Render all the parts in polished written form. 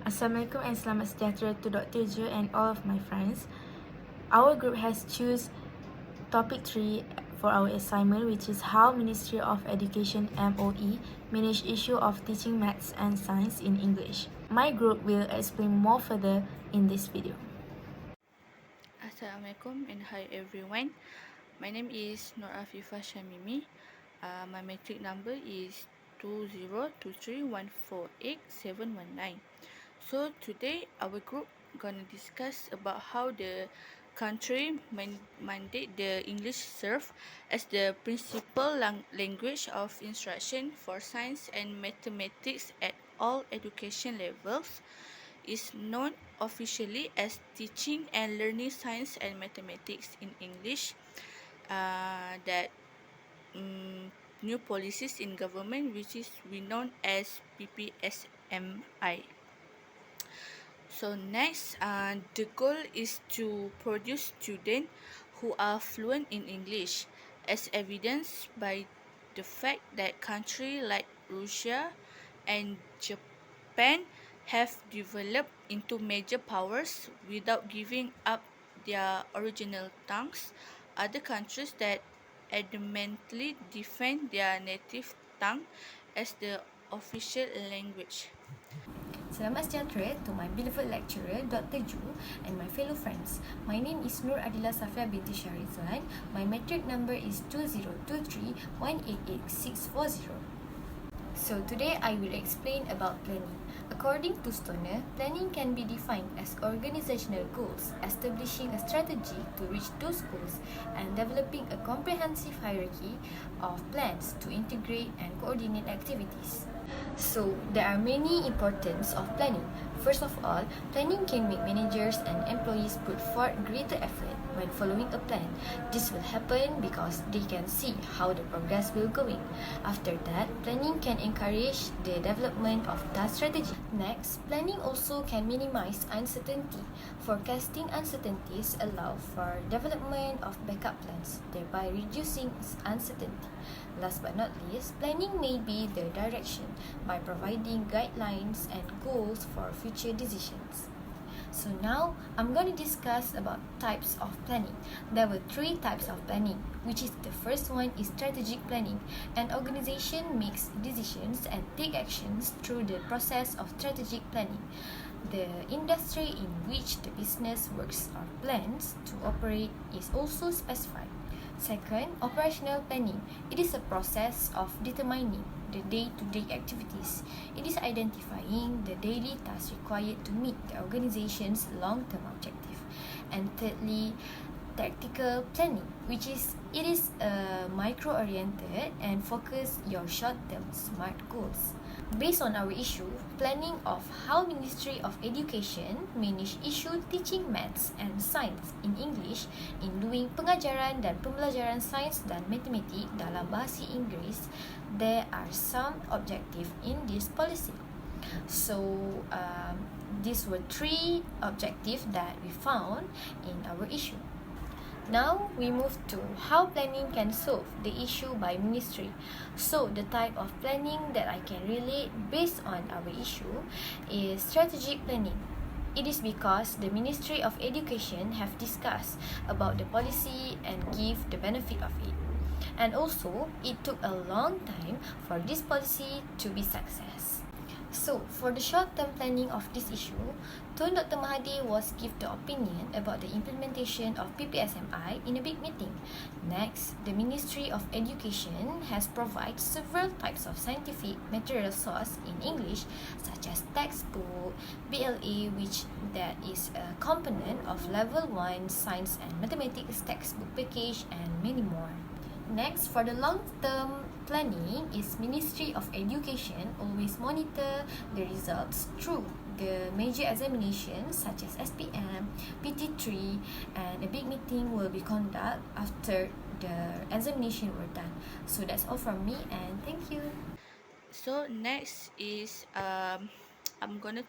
Assalamualaikum and selamat sejahtera to Dr. Jo and all of my friends. Our group has choose topic 3 for our assignment, which is how Ministry of Education MOE manage issue of teaching maths and science in English. My group will explain more further in this video. Assalamualaikum and hi everyone. My name is Nur Afifah Shamimi. My matric number is 2023148719. So today our group gonna discuss about how the country mandate the English serve as the principal language of instruction for science and mathematics at all education levels, is known officially as teaching and learning science and mathematics in English. That new policies in government, which is we known as PPSMI. So next, the goal is to produce students who are fluent in English, as evidenced by the fact that countries like Russia and Japan have developed into major powers without giving up their original tongues. Other countries that adamantly defend their native tongue as the official language. Selamat sejahtera to my beloved lecturer, Dr. Ju, and my fellow friends. My name is Nur Adila Safia binti Syarizwan. My matric number is 2023188640. So today I will explain about planning. According to Stoner, planning can be defined as organizational goals, establishing a strategy to reach those goals, and developing a comprehensive hierarchy of plans to integrate and coordinate activities. So, there are many importance of planning. First of all, planning can make managers and employees put forth greater effort when following a plan. This will happen because they can see how the progress will going. After that, planning can encourage the development of task strategy. Next, planning also can minimize uncertainty. Forecasting uncertainties allow for development of backup plans, thereby reducing uncertainty. Last but not least, planning may be the direction by providing guidelines and goals for future decisions. So now, I'm going to discuss about types of planning. There were 3 types of planning, which is the first one is strategic planning. An organization makes decisions and take actions through the process of strategic planning. The industry in which the business works or plans to operate is also specified. Second, operational planning. It is a process of determining the day-to-day activities. It is identifying the daily tasks required to meet the organization's long-term objective. And thirdly, tactical planning, which is micro-oriented and focus your short-term smart goals. Based on our issue, planning of how Ministry of Education manage issue teaching maths and science in English in doing pengajaran dan pembelajaran sains dan matematik dalam bahasa Inggeris, there are some objective in this policy. So, these were 3 objectives that we found in our issue. Now, we move to how planning can solve the issue by ministry. So, the type of planning that I can relate based on our issue is strategic planning. It is because the Ministry of Education have discussed about the policy and give the benefit of it. And also, it took a long time for this policy to be success. So, for the short-term planning of this issue, Tun Dr. Mahathir was give the opinion about the implementation of PPSMI in a big meeting. Next, the Ministry of Education has provided several types of scientific material source in English, such as textbook, BLA, which that is a component of Level 1 Science and Mathematics textbook package, and many more. Next, for the long-term planning is Ministry of Education always monitor the results through the major examinations such as SPM, PT3, and a big meeting will be conducted after the examination were done. So that's all from me, and thank you. So next is I'm gonna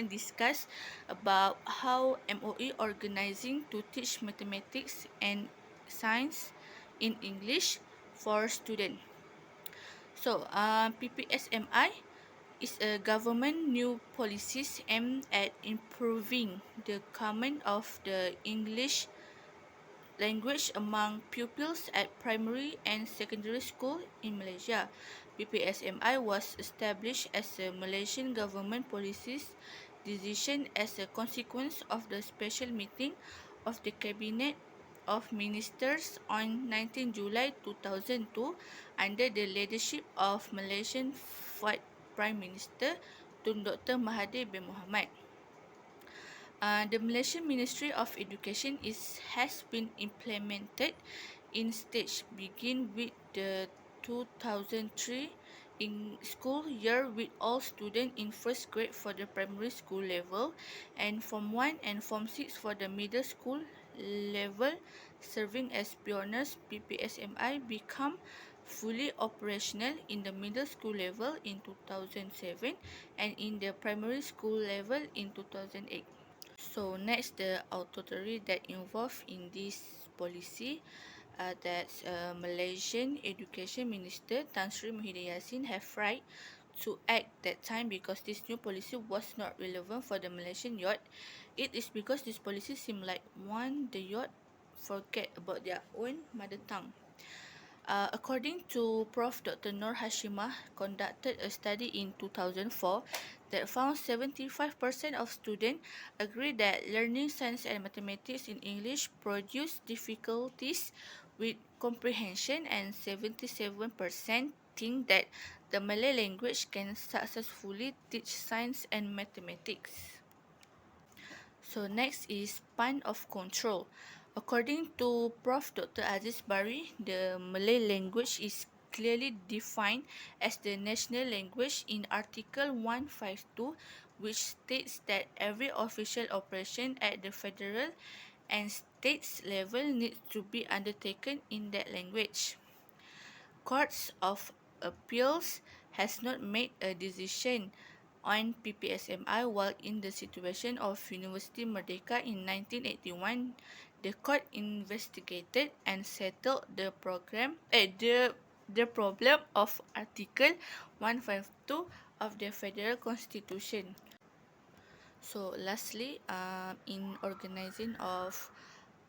discuss about how MOE organizing to teach mathematics and science in English for students. So PPSMI is a government new policies aimed at improving the command of the English language among pupils at primary and secondary school in Malaysia. PPSMI was established as a Malaysian government policies decision as a consequence of the special meeting of the Cabinet of Ministers on 19 July 2002 under the leadership of Malaysian Vice Prime Minister Tun Dr. Mahathir bin Mohamad. The Malaysian Ministry of Education has been implemented in stage begin with the 2003 in school year with all students in first grade for the primary school level and Form 1 and Form 6 for the middle school level. Serving as pioneers, PPSMI become fully operational in the middle school level in 2007 and in the primary school level in 2008. So next, the authority that involved in this policy, that's Malaysian Education Minister Tan Sri Muhyiddin Yassin have right to act that time because this new policy was not relevant for the Malaysian youth. It is because this policy seem like the youth forget about their own mother tongue. According to Prof. Dr. Nur Hashimah, conducted a study in 2004 that found 75% of students agree that learning science and mathematics in English produce difficulties with comprehension and 77% think that the Malay language can successfully teach science and mathematics. So next is span of control. According to Prof. Dr. Aziz Bari, the Malay language is clearly defined as the national language in Article 152, which states that every official operation at the federal and states level needs to be undertaken in that language. Courts of Appeals has not made a decision on PPSMI while in the situation of University Merdeka in 1981. The court investigated and settled the problem of Article 152 of the Federal Constitution. So lastly, in organizing of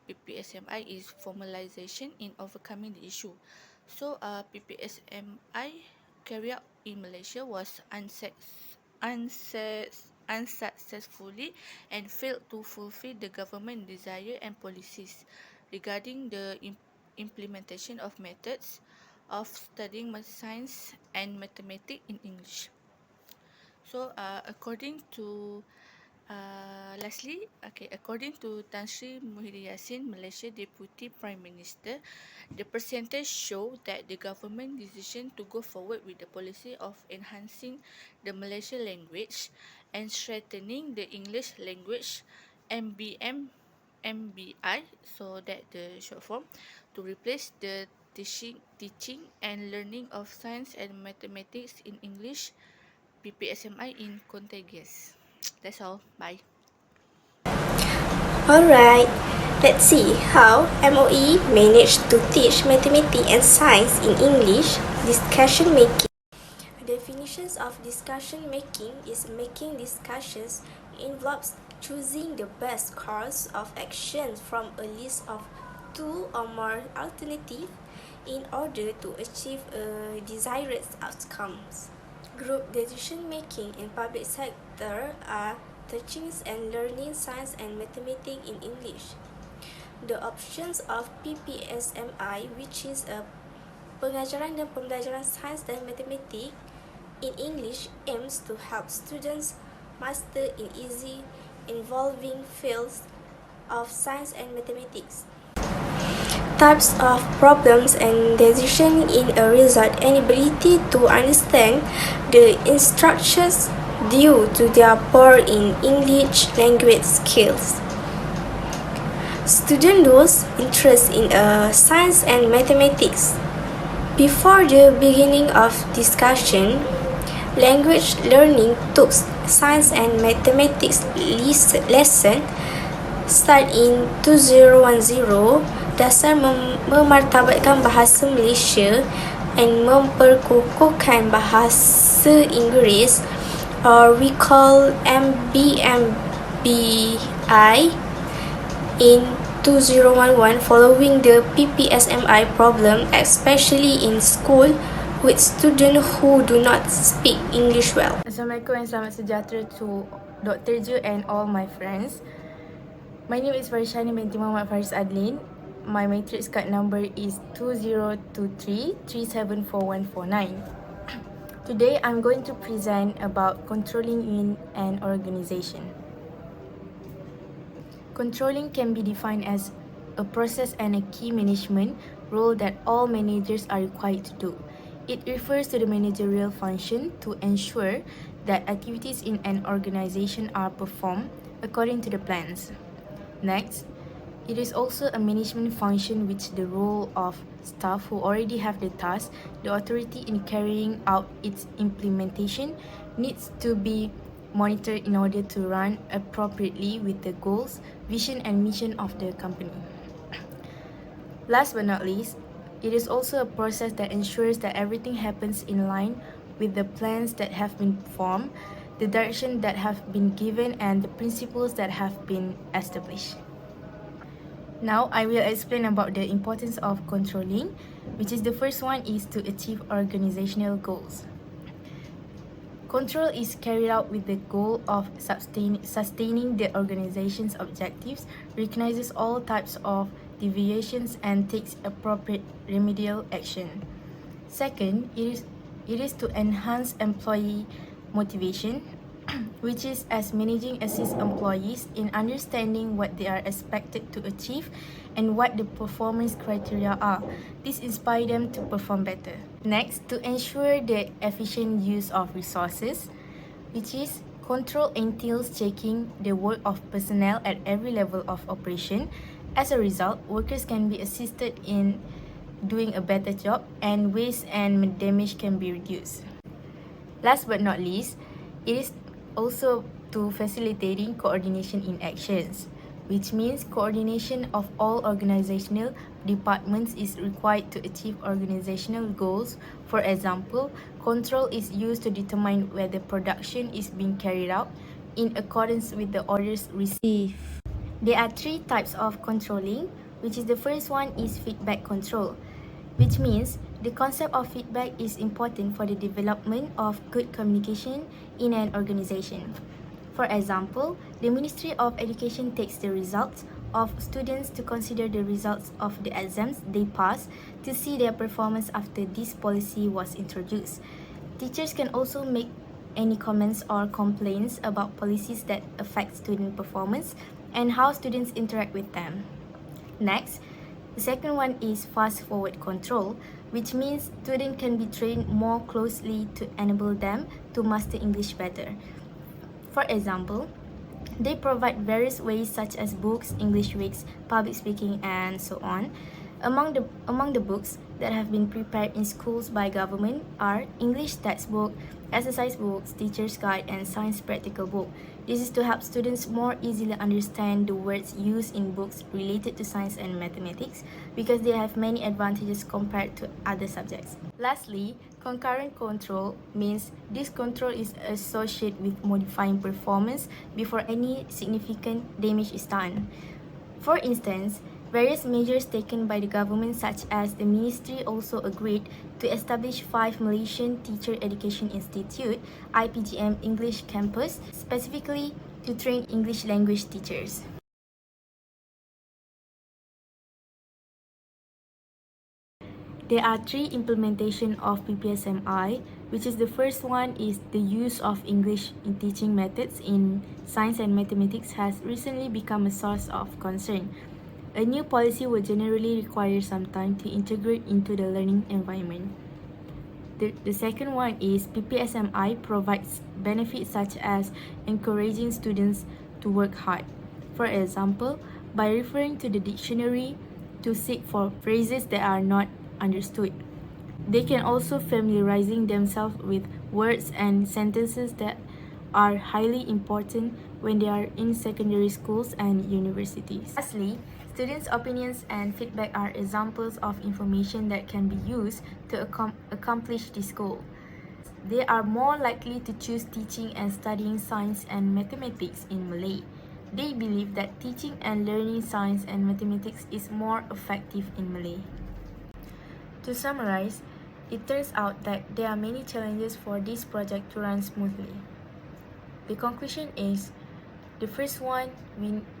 PPSMI is formalization in overcoming the issue. So PPSMI carried out in Malaysia was unsuccessfully and failed to fulfill the government desire and policies regarding the implementation of methods of studying science and mathematics in English. So according to according to Tan Sri Muhyiddin Yassin, Malaysia Deputy Prime Minister, the percentage show that the government decision to go forward with the policy of enhancing the Malaysian language and strengthening the English language MBI, so that the short form, to replace the teaching and learning of science and mathematics in English, PPSMI in contagious. That's all. Bye. Alright, let's see how MOE managed to teach mathematics and science in English. Discussion making. Definitions of discussion making is making discussions involves choosing the best course of action from a list of two or more alternatives in order to achieve a desired outcomes. Group decision making in public sector are teaching and learning science and mathematics in English. The options of PPSMI, which is a pengajaran dan pembelajaran sains dan matematik in English, aims to help students master in easy involving fields of science and mathematics. Types of problems and decision in a result and ability to understand the instructions due to their poor in English language skills. Student those interest in science and mathematics. Before the beginning of discussion, language learning took science and mathematics lesson start in 2010. Dasar memartabatkan bahasa Malaysia dan memperkukuhkan bahasa Inggeris or we call MBMBI in 2011 following the PPSMI problem, especially in school with students who do not speak English well. Assalamualaikum and selamat sejahtera to Dr. Ju and all my friends. My name is Farishani binti Muhammad Faris Adlin. My matrix card number is 2023374149. Today, I'm going to present about controlling in an organization. Controlling can be defined as a process and a key management role that all managers are required to do. It refers to the managerial function to ensure that activities in an organization are performed according to the plans. Next, it is also a management function which the role of staff who already have the task, the authority in carrying out its implementation needs to be monitored in order to run appropriately with the goals, vision and mission of the company. Last but not least, it is also a process that ensures that everything happens in line with the plans that have been formed, the direction that have been given and the principles that have been established. Now, I will explain about the importance of controlling, which is the first one is to achieve organizational goals. Control is carried out with the goal of sustaining the organization's objectives, recognizes all types of deviations and takes appropriate remedial action. Second, it is to enhance employee motivation, which is as managing assist employees in understanding what they are expected to achieve and what the performance criteria are. This inspires them to perform better. Next, to ensure the efficient use of resources, which is control entails checking the work of personnel at every level of operation. As a result, workers can be assisted in doing a better job and waste and damage can be reduced. Last but not least, it is also to facilitating coordination in actions, which means coordination of all organizational departments is required to achieve organizational goals. For example, control is used to determine whether production is being carried out in accordance with the orders received. There are three types of controlling, which is the first one is feedback control, which means the concept of feedback is important for the development of good communication in an organization. For example, the Ministry of Education takes the results of students to consider the results of the exams they pass to see their performance after this policy was introduced. Teachers can also make any comments or complaints about policies that affect student performance and how students interact with them. Next, the second one is fast-forward control, which means students can be trained more closely to enable them to master English better. For example, they provide various ways such as books, English weeks, public speaking, and so on. Among the books that have been prepared in schools by government are English textbook, exercise books, teacher's guide, and science practical book. This is to help students more easily understand the words used in books related to science and mathematics because they have many advantages compared to other subjects. Lastly, concurrent control means this control is associated with modifying performance before any significant damage is done. For instance, various measures taken by the government such as the ministry also agreed to establish 5 Malaysian Teacher Education Institute (IPGM) English campus specifically to train English language teachers. There are 3 implementation of PPSMI, which is the first one is the use of English in teaching methods in science and mathematics has recently become a source of concern. A new policy will generally require some time to integrate into the learning environment. The second one is PPSMI provides benefits such as encouraging students to work hard. For example, by referring to the dictionary to seek for phrases that are not understood. They can also familiarizing themselves with words and sentences that are highly important when they are in secondary schools and universities. Lastly, students' opinions and feedback are examples of information that can be used to accomplish this goal. they are more likely to choose teaching and studying science and mathematics in Malay. They believe that teaching and learning science and mathematics is more effective in Malay. To summarize, it turns out that there are many challenges for this project to run smoothly. The conclusion is, the first one,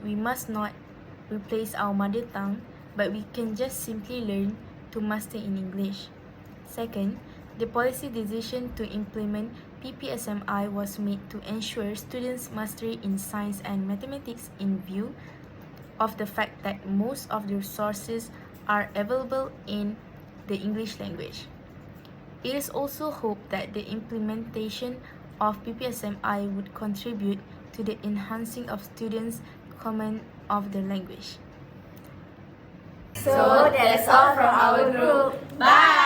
we must not replace our mother tongue, but we can just simply learn to master in English. Second, the policy decision to implement PPSMI was made to ensure students' mastery in science and mathematics in view of the fact that most of the resources are available in the English language. It is also hoped that the implementation of PPSMI would contribute to the enhancing of students' command of the language. So that's all from our group. Bye!